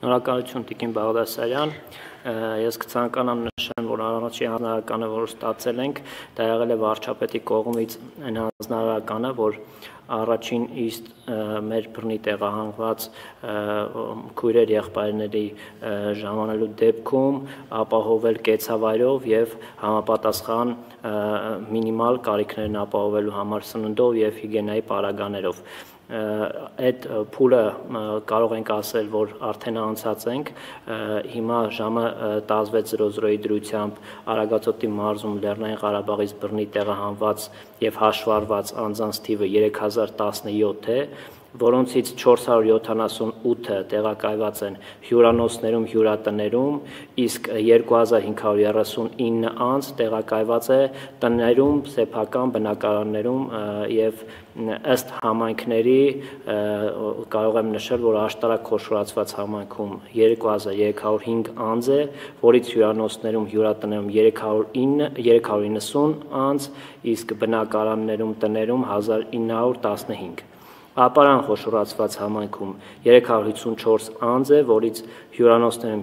Շնորհակալություն Տիկին Բաղդասարյան, ես կցանկանամ նշեմ, որ առաջին հանրականը, որ ստացել ենք, դա եղել է վարչապետի կողմից այն հանրականը, որ առաջին իսկ մեր բռնի տեղահանված քույրեր եղբայրների ժամանելու դեպքում ապահովել կեցավայրով եւ համապատասխան մինիմալ կարիքներն ապահովելու համար սննդով եւ հիգիենայի պարագաներով այդ փուլը կարող ենք ասել, որ արդեն անցած ենք, հիմա ժամը 16:00-ի դրությամբ Արագածոտնի մարզում Լեռնային Ղարաբաղից բռնի տեղահանված եւ հաշվառված անձանց թիվը 3017 է, որոնցից 478-ը տեղակայված են հյուրանոցներում, հյուրատներում, իսկ 2539 անձ տեղակայված է տներում, սեփական բնակարաններում եւ ըստ համայնքների կարող եմ նշել, որ աշտարակ խոշորացված համայնքում 2305 անձ է, որից հյուրանոցներում, հյուրատներում 390 անձ, իսկ բնակարաններում, տներում 1915 Ապարան խոշորացված համայնքում 354 անձ է, որից հյուրանոցներում,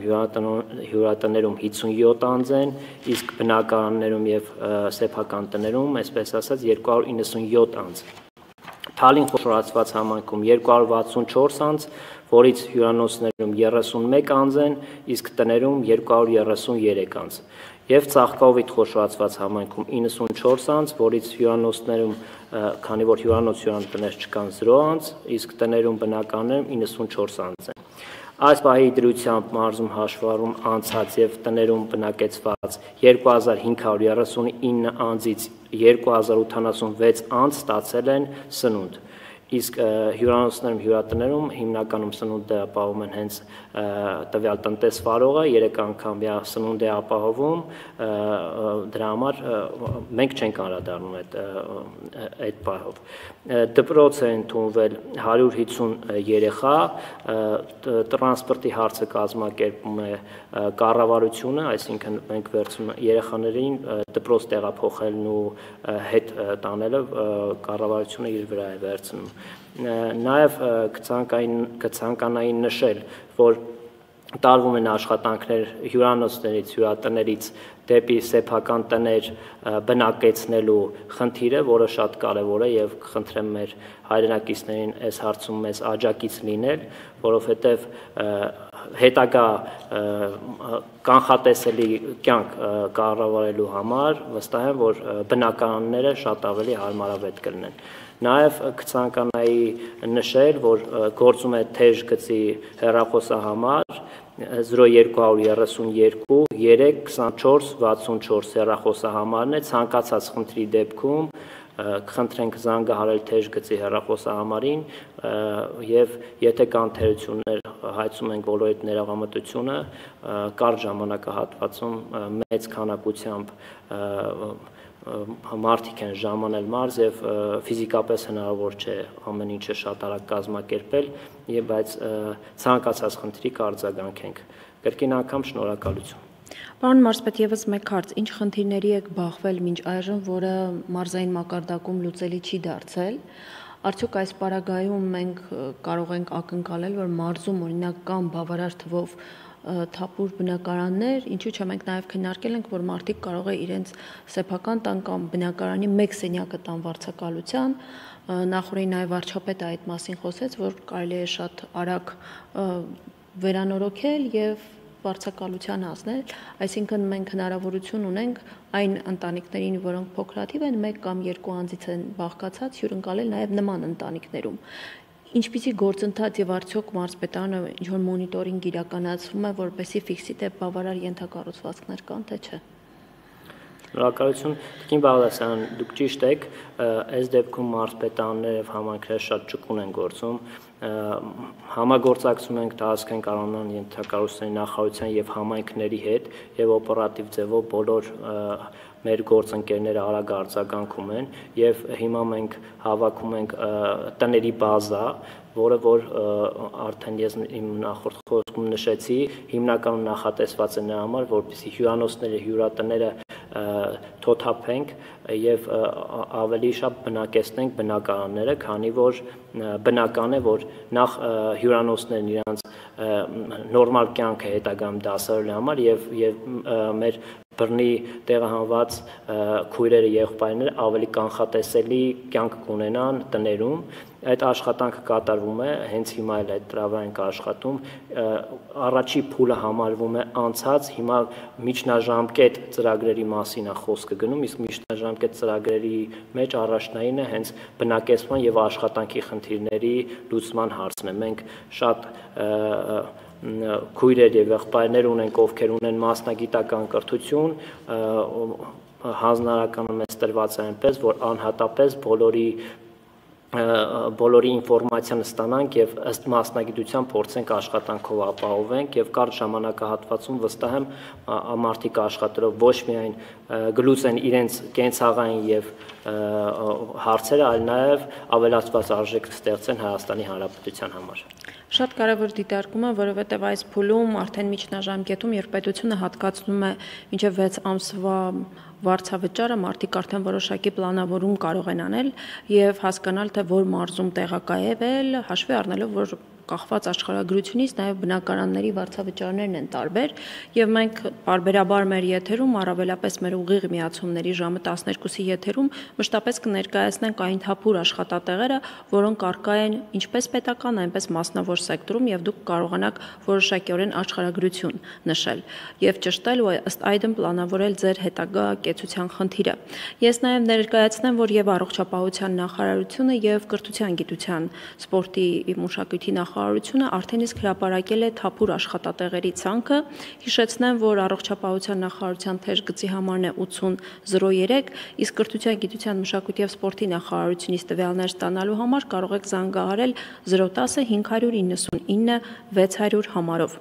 հյուրատներում 57 անձ են, իսկ բնակարաններում եւ սեփական տներում, այսպես ասած, 297 անձ։ Թալին խոշորացված համայնքում 264 անձ, որից հյուրանոցներում 31 անձ են, իսկ տներում 233 անձ։ Եվ Ծաղկավիթ խոշորացված համայնքում 94 անձ, որից հյուրանոցներում, քանի որ հյուրանոցներ չկան 0 անձ, իսկ տներում բնակարաններում 94 անձ են։ Այս պահի դրությամբ մարզում հաշվառում անցած եւ տներում բնակեցված 2539 անձից 2086 անձ ստացել են սնունդ։ Իսկ հյուրանոցներում, հյուրատներում հիմնականում սնունդ ապահովում են հենց տվյալ տնտեսվարողը, 3 անգամյա սնունդ է ապահովում, դրա համար մենք չենք անդրադառնում այդ պահով։ Դպրոց է ընդունվել 150 երեխա, տրանսպորտի հարցը կազմակերպում է կառավարությունը, այսինքն մենք վերցնում երեխաներին դպրոց տեղափոխելն ու հետ տանելը կառավարությունը իր վրա է վերցնում։ Նաև կցանկանայի նշել, որ տարվում են աշխատանքներ հյուրանոցներից, հյուրատներից դեպի սեփական տներ բնակեցնելու խնդիրը, որը շատ կարևոր է եւ կխնդրեմ մեր հայրենակիցներին այս հարցում մեզ աջակից լինել, որովհետեւ հետագա կանխատեսելի կյանք կառավարելու համար վստահ եմ, որ բնակարանները շատ ավելի հարմարավետ կլինեն։ Նաև կցանկանայի նշել, որ գործում է թեժ գծի հեռախոսահամար 0232 3 24 64 հեռախոսահամարն է, ցանկացած խնդրի դեպքում կխնդրենք զանգահարել թեժ գծի հեռախոսահամարին եւ եթե կան թերություններ հայցում ենք բոլորի ներողամտությունը կարճ ժամանակահատվածում մեծ քանակությամբ մարդիկ են ժամանել մարզ եւ ֆիզիկապես հնարավոր չէ ամեն ինչը շատ արագ կազմակերպել եւ բայց ցանկացած խնդրի կարձագանքենք կրկին անգամ շնորհակալություն Պարոն մարզպետ, եւս մեկ հարց, ինչ խնդիրների եք բախվել մինչ այժմ, որը մարզային մակարդակում լուծելի չի դարձել, արդյոք այս պարագայում մենք կարող ենք ակնկալել, որ մարզում օրինակ կամ բավարար թվով թափուր բնակարաններ, ինչու՞ չէ մենք նաև քննարկել ենք, որ մարդիկ կարող է իրենց սեփական տան կամ բնակարանի մեկ սենյակը տան վարձակալության, նախորդին նաև վարչապետը այդ մասին խոսեց, որ կարելի է շատ արագ վերանորոգել եւ վարձակալության հասնել, այսինքն մենք հնարավորություն ունենք այն ընտանիքներին, որոնք փոքրաթիվ են, 1 կամ 2 անձից են բաղկացած, հյուրընկալել նաև նման ընտանիքներում։ Ինչպիսի գործընթաց եւ արդյոք մարզպետարանը ինչ-որ մոնիտորինգ իրականացվում է, որպեսզի ֆիքսի դեպ բավարար ենթակառուցվածքներ կան, թե չէ։ Շնորհակալություն, Տիկին Բաղդասարյան, դուք ճիշտ եք, այս դեպքում մարզպետարանները եւ համայնքները շատ ճկուն են գործում, համագործակցում ենք տարածքային կառավարման ենթակառուցվածքների նախարարության եւ համայնքների հետ եւ օպերատիվ ձևով բոլոր մեր գործընկերները արագ արձագանքում են եւ հիմա մենք հավաքում ենք տների բազա, որը որ արդեն ես իմ նախորդ խոսքում նշեցի, հիմնականում նախատեսված է նրա համար, որպեսզի հյուրանոցները, հյուրատները թոթափենք եւ ավելի շատ բնակեցնենք բնակարանները, քանի որ բնական է, որ նախ հյուրանոցներն իրանց նորմալ կյանքը հետագայում դասավորելու համար եւ մեր բռնի տեղահանված քույրերը եղբայրները ավելի կանխատեսելի կյանք կունենան տներում այդ աշխատանքը կատարվում է հենց հիմա էլ այդ տրավայենք աշխատում առաջի փուլը համարվում է անցած հիմա միջնաժամկետ ծրագրերի մասին է խոսքը գնում իսկ միջնաժամկետ ծրագրերի մեջ առաջնային է հենց բնակեցման եւ աշխատանքի խնդիրների լուծման հարցն է մենք շատ քույրեր եւ եղբայրներ ունենք ովքեր ունեն մասնագիտական կրթություն հանձնարարականը մեծ տրված է այնպես որ անհատապես բոլորի ինֆորմացիան ստանանք եւ ըստ մասնագիտության փորձենք աշխատանքով ապահովենք եւ կարճ ժամանակահատվածում վստահ եմ մարդիկ աշխատելով ոչ միայն գլուծեն իրենց կենցաղային եւ հարցերը, այլ նաեւ ավելացված արժեք ստեղծեն Հայաստանի Հանրապետության համար։ Շատ կարևոր դիտարկում է, որովհետև այս փուլում արդեն միջնաժամկետում, երբ պետությունը հատկացնում է մինչև 6 ամսվա վարձավճարը, մարդիկ արդեն որոշակի պլանավորում կարող են անել եւ հասկանալ, թե որ մարզում տեղակայվել, հաշվի առնելով, որ կախված աշխարհագրությունից նաև բնակարանների վարձավճարներն են տարբեր եւ մենք բարբերաբար մեր եթերում առավելապես մեր ուղիղ միացումների ժամը 12-ի եթերում մշտապես կներկայացնենք այն թափուր աշխատատեղերը, որոնք առկա են ինչպես պետական, այնպես մասնավոր սեկտորում եւ դուք կարողանաք որոշակիորեն աշխարհագրություն նշել եւ ճշտել ու ըստ այդմ պլանավորել ձեր հետագա կեցության խնդիրը։ Ես նաև ներկայացնեմ, որ եւ առողջապահության նախարարությունը եւ կրթության, գիտության, սպորտի մշակույթի նախարարությունը արդեն իսկ հրապարակել է թափուր աշխատատեղերի ցանկը։ Հիշեցնեմ, որ առողջապահության նախարարության թեժգծի համարն է 8003, իսկ կրթության, գիտության, մշակույթի եւ սպորտի նախարարությունից տվյալներ ստանալու համար կարող եք զանգահարել 010 599 600 համարով։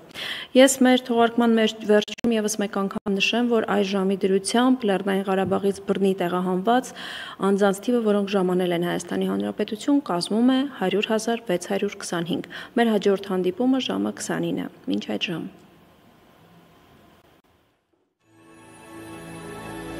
Ես մեր թողարկման վերջում եւս մեկ անգամ նշեմ, որ այս ժամի դրությամբ Լեռնային Ղարաբաղից բռնի տեղահանված անձանց թիվը, որոնք ժամանել են Հայաստանի Հանրապետություն, կազմում է 100,625։ Մեր հաջորդ հանդիպումը ժամը 29-ը։ Մինչ այդ ժամ։